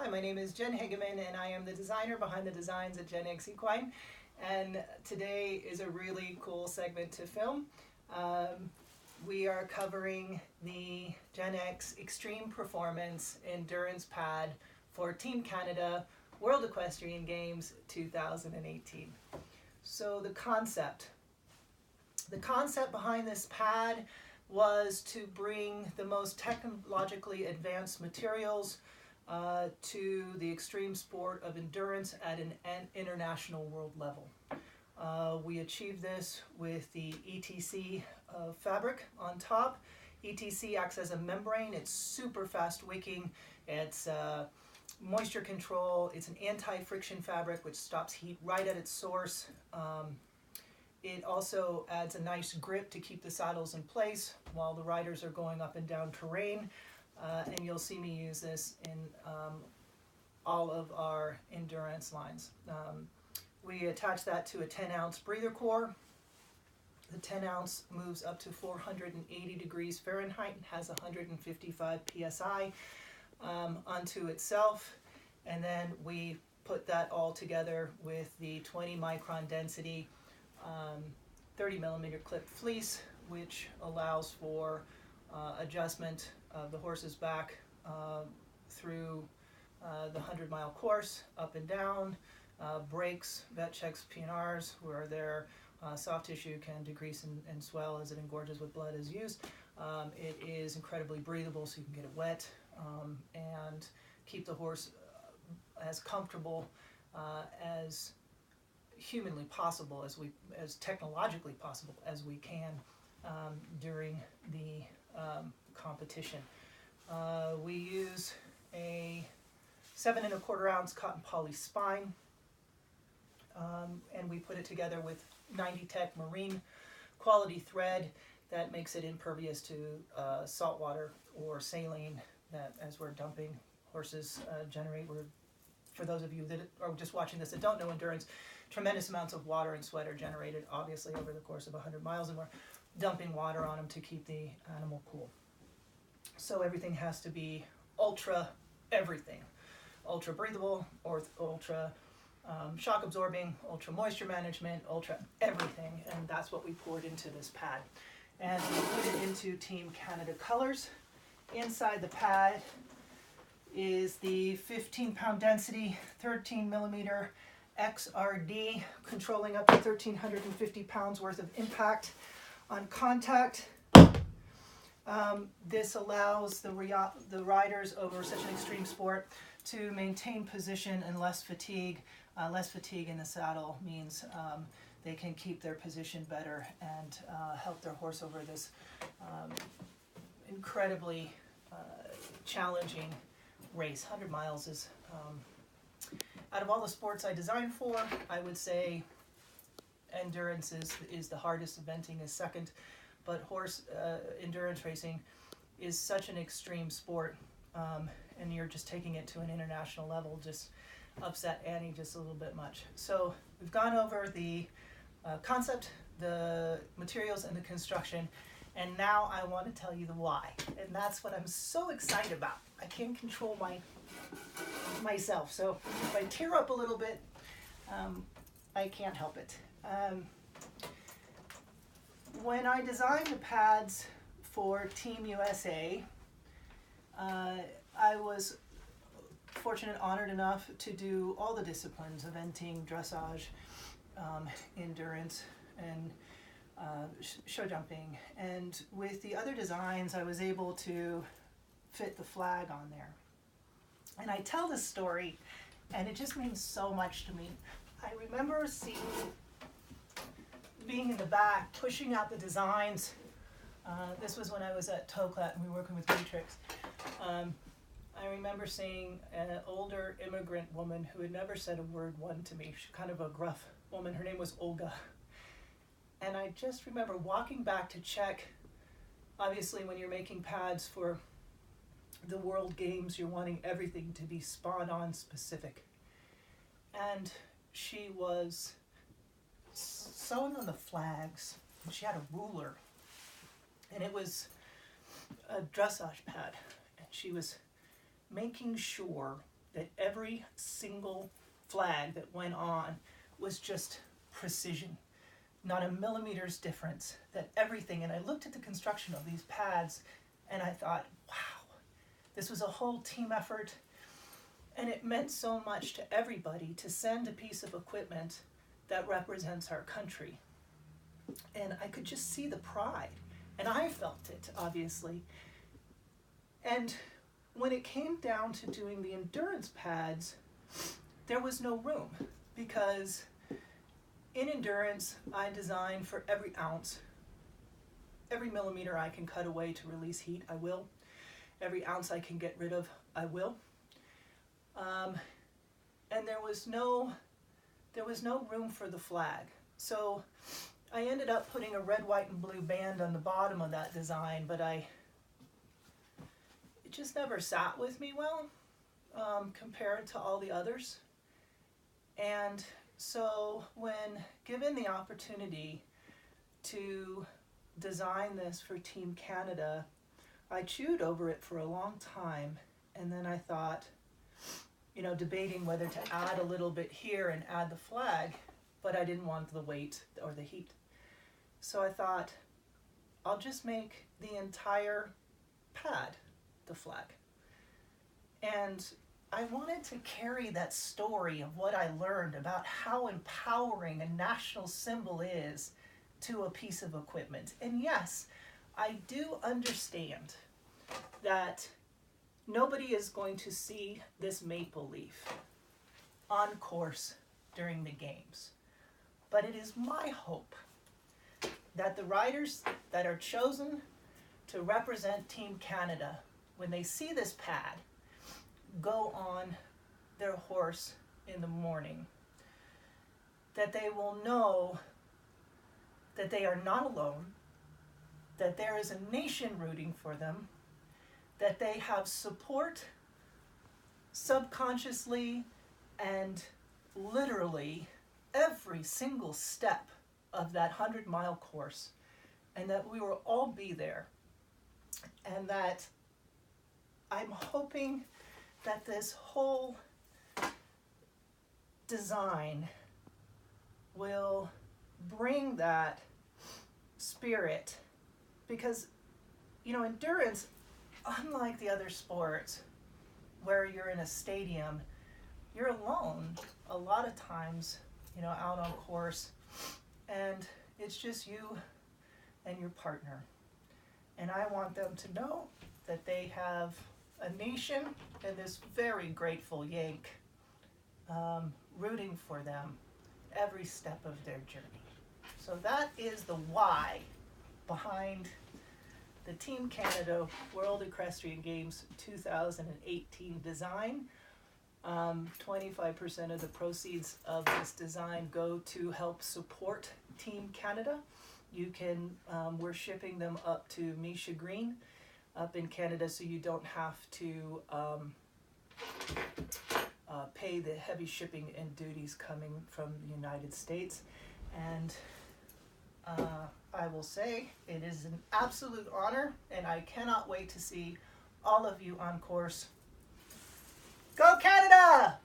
Hi, my name is Jen Hageman and I am the designer behind the designs at Gen X Equine. And today is a really cool segment to film. We are covering the Gen X Extreme Performance Endurance Pad for Team Canada World Equestrian Games 2018. So the concept behind this pad was to bring the most technologically advanced materials to the extreme sport of endurance at an international world level. We achieved this with the ETC fabric on top. ETC acts as a membrane. It's super fast wicking. It's moisture control. It's an anti-friction fabric which stops heat right at its source. It also adds a nice grip to keep the saddles in place while the riders are going up and down terrain. And you'll see me use this in all of our endurance lines. We attach that to a 10-ounce breather core. The 10-ounce moves up to 480 degrees Fahrenheit and has 155 psi onto itself. And then we put that all together with the 20 micron density 30 millimeter clipped fleece, which allows for adjustment of the horse's back through the 100-mile course, up and down, brakes, vet checks, PNRs, where their soft tissue can decrease and swell as it engorges with blood is used. It is incredibly breathable, so you can get it wet and keep the horse as comfortable as humanly possible, as technologically possible as we can during the competition. We use a 7 1/4 ounce cotton poly spine, and we put it together with 90 Tech marine quality thread that makes it impervious to salt water or saline that, as we're dumping, horses generate. For those of you that are just watching this that don't know endurance, tremendous amounts of water and sweat are generated, obviously, over the course of 100 miles, and we're dumping water on them to keep the animal cool. So everything has to be ultra breathable, or ultra shock absorbing, ultra moisture management, ultra everything, and that's what we poured into this pad. And we put it into Team Canada colors. Inside the pad is the 15-pound density, 13 millimeter XRD, controlling up to 1,350 pounds worth of impact on contact. This allows the riders over such an extreme sport to maintain position and less fatigue. Less fatigue in the saddle means they can keep their position better and help their horse over this incredibly challenging race. 100 miles is, out of all the sports I designed for, I would say endurance is the hardest, eventing is second, but horse endurance racing is such an extreme sport, and you're just taking it to an international level, just upset Annie just a little bit much. So we've gone over the concept, the materials, and the construction, and now I want to tell you the why, and that's what I'm so excited about. I can't control myself, so if I tear up a little bit, I can't help it. When I designed the pads for Team USA, I was fortunate, honored enough to do all the disciplines: eventing, dressage, endurance, and show jumping. And with the other designs, I was able to fit the flag on there. And I tell this story, and it just means so much to me. I remember being in the back, pushing out the designs. This was when I was at Toklat and we were working with Matrix. I remember seeing an older immigrant woman who had never said a word to me. She's kind of a gruff woman. Her name was Olga. And I just remember walking back to check. Obviously, when you're making pads for the World Games, you're wanting everything to be spot-on specific. And she was sewing on the flags, and she had a ruler, and it was a dressage pad, and she was making sure that every single flag that went on was just precision, not a millimeter's difference, that everything. And I looked at the construction of these pads and I thought, wow, this was a whole team effort. And it meant so much to everybody to send a piece of equipment that represents our country. And I could just see the pride. And I felt it, obviously. And when it came down to doing the endurance pads, there was no room, because in endurance, I design for every ounce. Every millimeter I can cut away to release heat, I will. Every ounce I can get rid of, I will. And there was no room for the flag. So I ended up putting a red, white, and blue band on the bottom of that design, but it just never sat with me well compared to all the others. And so when given the opportunity to design this for Team Canada, I chewed over it for a long time, and then I thought, debating whether to add a little bit here and add the flag, but I didn't want the weight or the heat. So I thought, I'll just make the entire pad the flag. And I wanted to carry that story of what I learned about how empowering a national symbol is to a piece of equipment. And yes, I do understand that nobody is going to see this maple leaf on course during the games. But it is my hope that the riders that are chosen to represent Team Canada, when they see this pad, go on their horse in the morning, that they will know that they are not alone, that there is a nation rooting for them, that they have support subconsciously and literally every single step of that 100-mile course, and that we will all be there. And that I'm hoping that this whole design will bring that spirit, because endurance, unlike the other sports where you're in a stadium, you're alone a lot of times, out on course, and it's just you and your partner. And I want them to know that they have a nation and this very grateful Yank rooting for them every step of their journey. So that is the why behind the Team Canada World Equestrian Games 2018 design. 25% of the proceeds of this design go to help support Team Canada. You can, we're shipping them up to Misha Green up in Canada, so you don't have to pay the heavy shipping and duties coming from the United States. And I will say it is an absolute honor, and I cannot wait to see all of you on course. Go Canada!